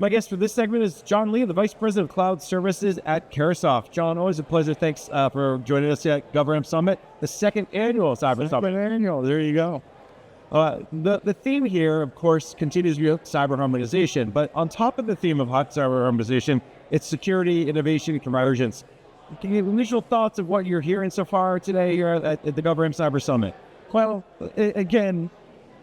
My guest for this segment is John Lee, the Vice President of Cloud Services at Caresoft. John, always a pleasure. Thanks for joining us at GovRAMP Summit, the second annual Cyber Summit. There you go. The theme here, of course, continues to be cyber harmonization, but on top of the theme of cyber harmonization, it's security, innovation, and convergence. Can you give initial thoughts of what you're hearing so far today here at the GovRAMP Cyber Summit? Well, again,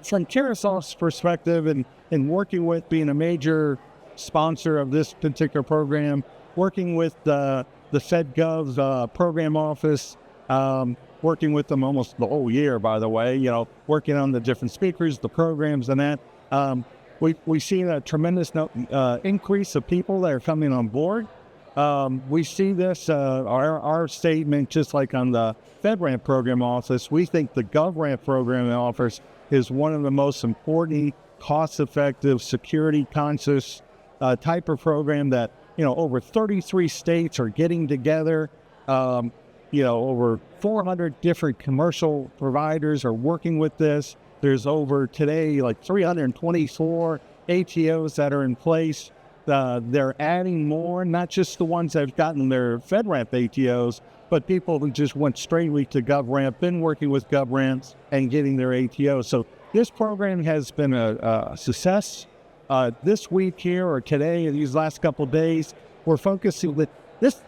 from Caresoft's perspective and working with being a major sponsor of this particular program, working with the FedGov's program office, working with them almost the whole year, by the way, working on the different speakers, the programs and that. We've seen a tremendous increase of people that are coming on board. We see this, our statement, just like on the FedRAMP program office, we think the GovRAMP program office is one of the most important, cost-effective, security-conscious type of program that, over 33 states are getting together. Over 400 different commercial providers are working with this. There's over today like 324 ATOs that are in place. They're adding more, not just the ones that have gotten their FedRAMP ATOs, but people who just went straightly to GovRAMP, been working with GovRAMP and getting their ATOs. So this program has been a success. This week here or today, these last couple of days, we're focusing with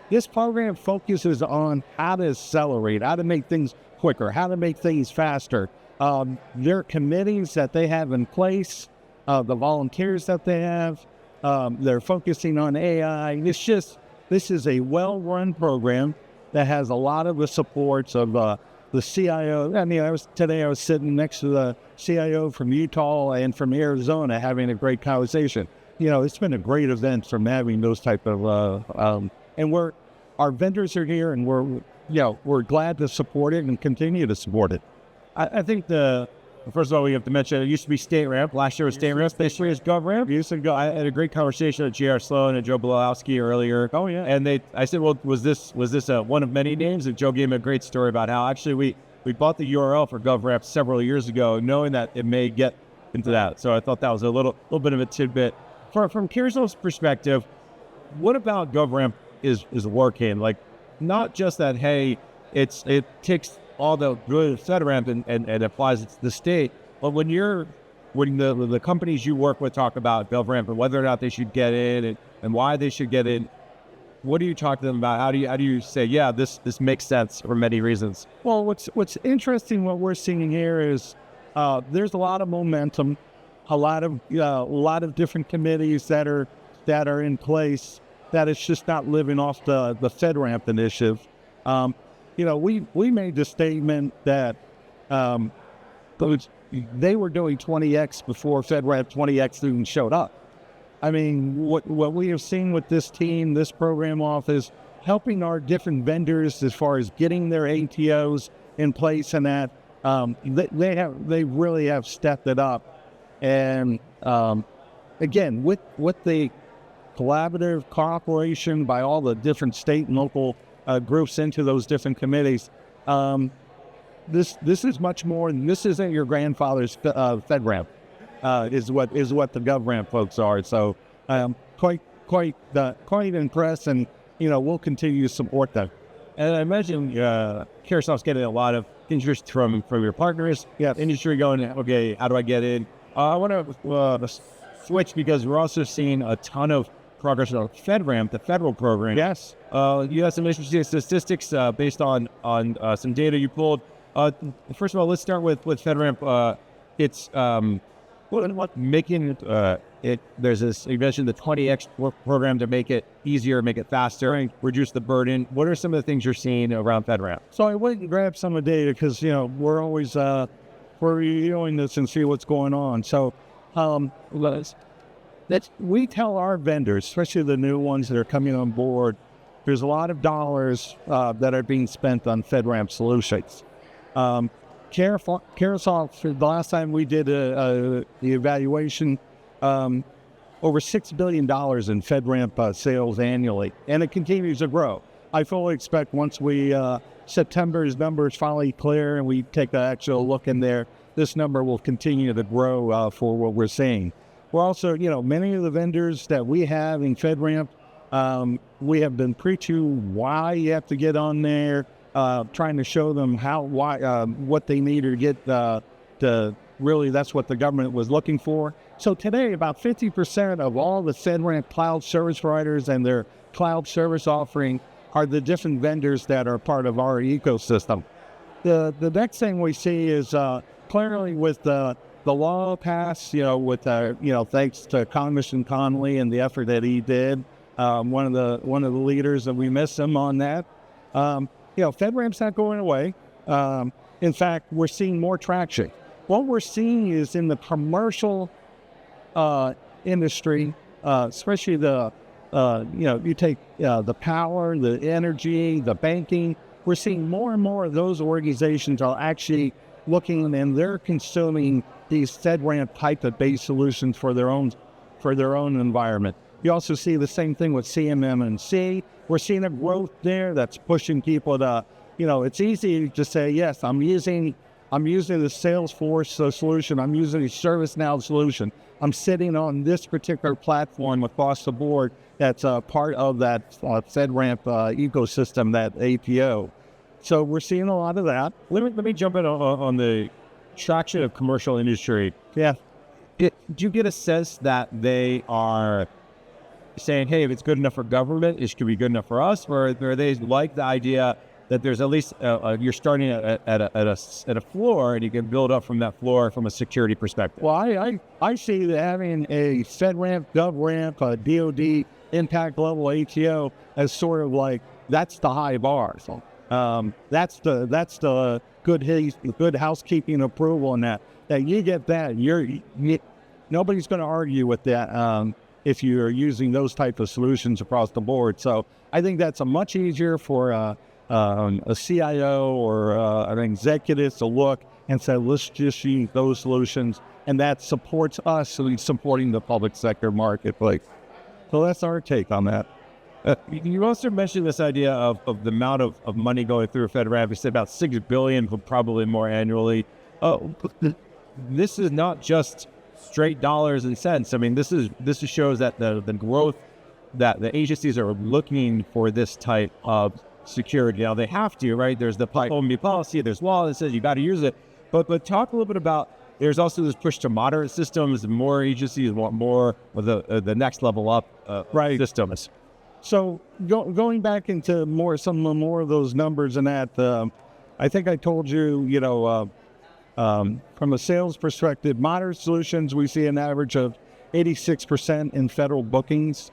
this program focuses on how to accelerate, how to make things quicker, how to make things faster. Their committees that they have in place, the volunteers that they have, they're focusing on AI. This is a well-run program that has a lot of the supports of the CIO. I mean, today I was sitting next to the CIO from Utah and from Arizona having a great conversation. It's been a great event from having those type of, and our vendors are here, and we're glad to support it and continue to support it. I think first of all, we have to mention, it used to be StateRAMP. Last year was StateRAMP. This year is GovRAMP. I had a great conversation with J.R. Sloan and Joe Belowski earlier. Oh, yeah. And I said, well, was this one of many names? And Joe gave me a great story about how actually we bought the URL for GovRAMP several years ago, knowing that it may get into that. So I thought that was a little bit of a tidbit. From Caresoft's perspective, what about GovRAMP is working? Like, not just that, hey, it ticks all the good FedRAMP and applies it to the state, but when the companies you work with talk about GovRAMP and whether or not they should get in and why they should get in, what do you talk to them about? How do you say, yeah, this makes sense for many reasons? Well, what's interesting, what we're seeing here is there's a lot of momentum, a lot of different committees that are in place, that it's just not living off the FedRAMP initiative. We made the statement that they were doing 20X before FedRAMP 20X even showed up. I mean, what we have seen with this team, this program office, helping our different vendors as far as getting their ATOs in place and that, they really have stepped it up. And again, with the collaborative cooperation by all the different state and local groups into those different committees, this is much more. This isn't your grandfather's FedRAMP. Is what the GovRAMP folks are. So quite impressed, and we'll continue to support them. And I imagine Caresoft's getting a lot of interest from your partners. Yeah, industry going, okay, how do I get in? I want to switch because we're also seeing a ton of progress on FedRAMP, the federal program. Yes. You have some interesting statistics based on some data you pulled. First of all, let's start with FedRAMP. It's making it. There's this. You mentioned the 20X program to make it easier, make it faster, right, reduce the burden. What are some of the things you're seeing around FedRAMP? So I went and grabbed some of the data because we're always we're reviewing this and see what's going on. So we tell our vendors, especially the new ones that are coming on board, there's a lot of dollars that are being spent on FedRAMP solutions. Caresoft, the last time we did the evaluation, over $6 billion in FedRAMP sales annually, and it continues to grow. I fully expect once September's numbers finally clear and we take an actual look in there, this number will continue to grow for what we're seeing. We're also, many of the vendors that we have in FedRAMP, we have been preaching why you have to get on there, trying to show them what they need to get to really, that's what the government was looking for. So today, about 50% of all the FedRAMP cloud service providers and their cloud service offering are the different vendors that are part of our ecosystem. The next thing we see is clearly with the law passed, thanks to Congressman Connolly and the effort that he did, one of the leaders, and we miss him on that. FedRAMP's not going away. In fact, we're seeing more traction. What we're seeing is in the commercial industry, especially you take the power, the energy, the banking. We're seeing more and more of those organizations are actually looking and they're consuming these FedRAMP type of base solutions for their own environment. You also see the same thing with CMMC. We're seeing a growth there that's pushing people to, it's easy to say, yes, I'm using the Salesforce solution. I'm using the ServiceNow solution. I'm sitting on this particular platform across the board that's part of that FedRAMP ecosystem, that APO. So we're seeing a lot of that. Let me jump in on the traction of commercial industry. Yeah. Do you get a sense that they are saying, hey, if it's good enough for government, it should be good enough for us? Or are they like the idea that there's at least you're starting at a floor and you can build up from that floor from a security perspective? Well, I see that having a FedRAMP, GovRAMP, a DoD impact level ATO as sort of like that's the high bar. So that's the good housekeeping approval in that you get that. Nobody's going to argue with that if you're using those type of solutions across the board. So I think that's a much easier for a CIO or an executive to look and say, let's just use those solutions. And that supports us in supporting the public sector marketplace. So that's our take on that. You also mentioned this idea of the amount of money going through FedRAMP. You said about $6 billion, but probably more annually. This is not just straight dollars and cents. I mean, this shows that the growth that the agencies are looking for this type of security. Now they have to, right? There's the OMB policy, there's law that says you got to use it. But talk a little bit about, there's also this push to moderate systems. More agencies want more of the next level up systems. So going back into some more of those numbers and that, I think I told you, from a sales perspective, moderate solutions, we see an average of 86% in federal bookings.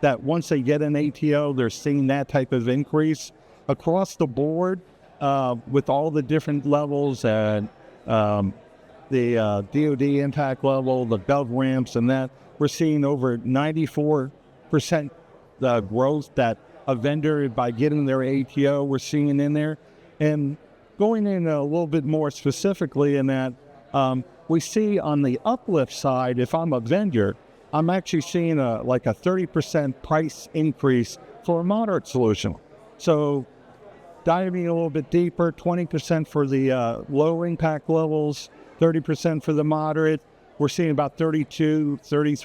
That once they get an ATO, they're seeing that type of increase across the board with all the different levels and the DoD impact level, the GovRAMPs, and that we're seeing over 94% growth that a vendor, by getting their ATO, we're seeing in there. And going in a little bit more specifically in that, we see on the uplift side, if I'm a vendor, I'm actually seeing a 30% price increase for a moderate solution. So diving a little bit deeper, 20% for the low impact levels, 30% for the moderate. We're seeing about 33%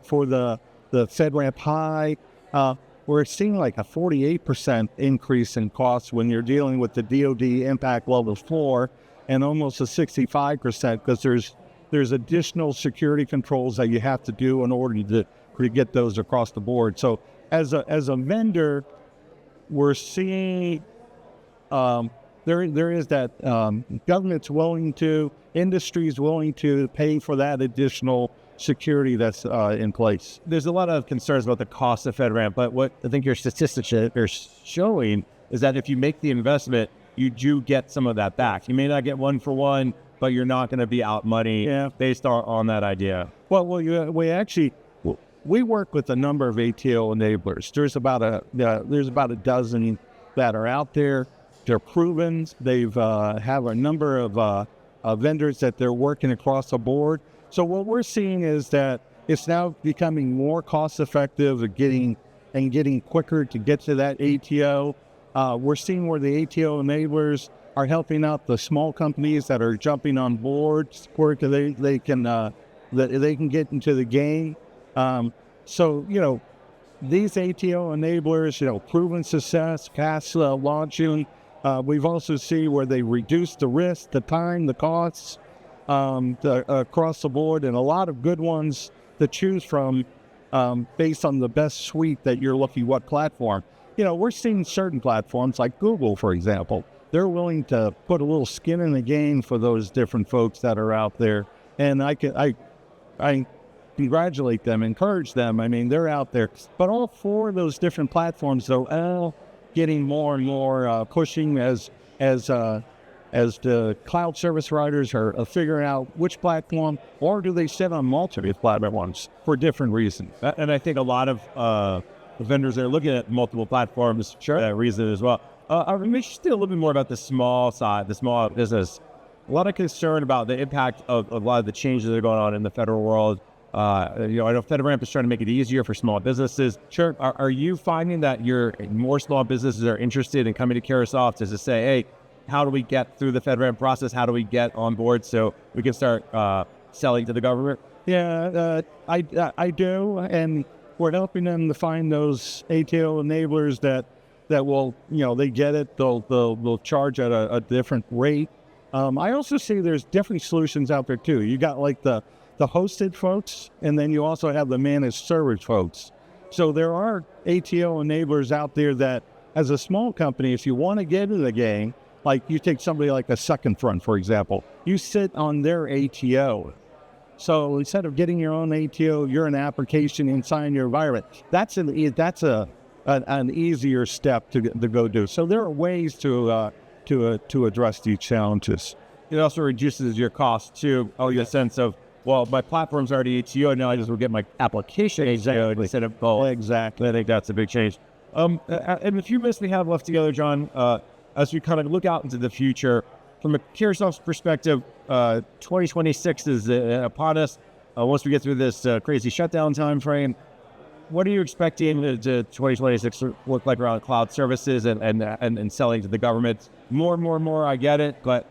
for the FedRAMP high. We're seeing like a 48% increase in costs when you're dealing with the DoD impact level 4, and almost a 65% because there's additional security controls that you have to do in order to get those across the board. So as a vendor, we're seeing there is that government's willing to, industry's willing to pay for that additional security that's in place. There's a lot of concerns about the cost of FedRAMP, but what I think your statistics are showing is that if you make the investment, you do get some of that back. You may not get one for one, but you're not going to be out money based on that idea. Well, we work with a number of ATO enablers. There's about a dozen that are out there. They're proven. They've have a number of vendors that they're working across the board. So what we're seeing is that it's now becoming more cost effective of getting quicker to get to that ATO. We're seeing where the ATO enablers are helping out the small companies that are jumping on board where they can that they can get into the game. So, these ATO enablers, proven success, past launching. We've also seen where they reduce the risk, the time, the costs across the board, and a lot of good ones to choose from based on the best suite that you're looking what platform. We're seeing certain platforms like Google, for example. They're willing to put a little skin in the game for those different folks that are out there. And I congratulate them, encourage them. I mean, they're out there. But all four of those different platforms, though, all getting more and more pushing as the cloud service providers are figuring out which platform, or do they sit on multiple platforms for different reasons. And I think a lot of the vendors are looking at multiple platforms for that reason as well. Maybe still a little bit more about the small side, the small business. A lot of concern about the impact of a lot of the changes that are going on in the federal world. I know FedRAMP is trying to make it easier for small businesses. Sure. Are you finding that more small businesses are interested in coming to Carahsoft to say, hey, how do we get through the FedRAMP process? How do we get on board so we can start selling to the government? Yeah, I do, and we're helping them to find those ATO enablers that will, they get it. They'll charge at a different rate. I also see there's different solutions out there too. You got like the hosted folks, and then you also have the managed service folks. So there are ATO enablers out there that, as a small company, if you want to get into the game, like you take somebody like a Second Front, for example, you sit on their ATO. So instead of getting your own ATO, you're an application inside your environment. That's an easier step to go do. So there are ways to address these challenges. It also reduces your cost too. The sense of, well, my platform's already ATO, now I just will get my application ATO instead of both. Exactly. I think that's a big change. And a few minutes we have left together, John, as we kind of look out into the future, from a Carahsoft's perspective, 2026 is upon us. Once we get through this crazy shutdown time frame, what are you expecting to 2026 look like around cloud services and selling to the government? More, I get it, but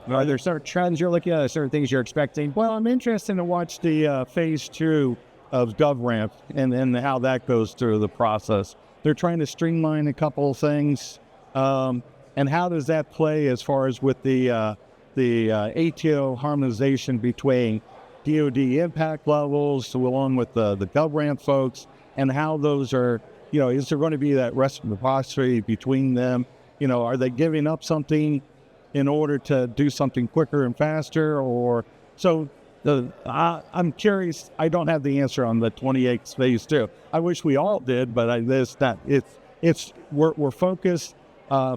are there certain trends you're looking at, certain things you're expecting? Well, I'm interested to watch the phase 2 of GovRAMP and how that goes through the process. They're trying to streamline a couple of things. And how does that play as far as with the ATO harmonization between DoD impact levels along with the GovRAMP folks, and how those are, is there going to be that reciprocity between them? Are they giving up something in order to do something quicker and faster? Or so I'm curious. I don't have the answer on the 28th phase 2. I wish we all did, but we're focused.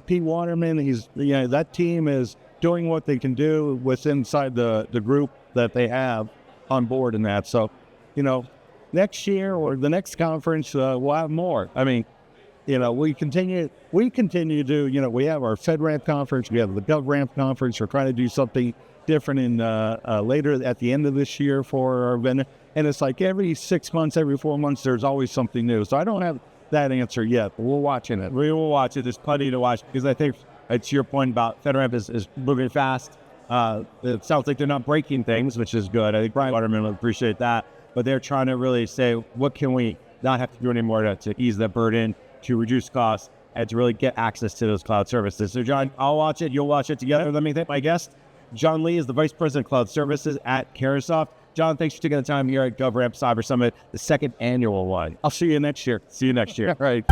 Pete Waterman, that team is doing what they can do inside the group that they have on board in that. So, next year or the next conference, we'll have more. I mean, we continue to, we have our FedRAMP conference, we have the GovRAMP conference. We're trying to do something different in later at the end of this year for our event. And it's like every 6 months, every 4 months, there's always something new. So I don't have that answer yet, but we're watching it. We will watch it. There's plenty to watch, because I think, to your point about FedRAMP is moving fast. It sounds like they're not breaking things, which is good. I think Brian Waterman will appreciate that. But they're trying to really say, what can we not have to do anymore to ease the burden, to reduce costs, and to really get access to those cloud services. So, John, I'll watch it. You'll watch it together. Let me thank my guest. John Lee is the Vice President of Cloud Services at Carahsoft. John, thanks for taking the time here at GovRAMP Cyber Summit, the second annual one. I'll see you next year. See you next year. All right.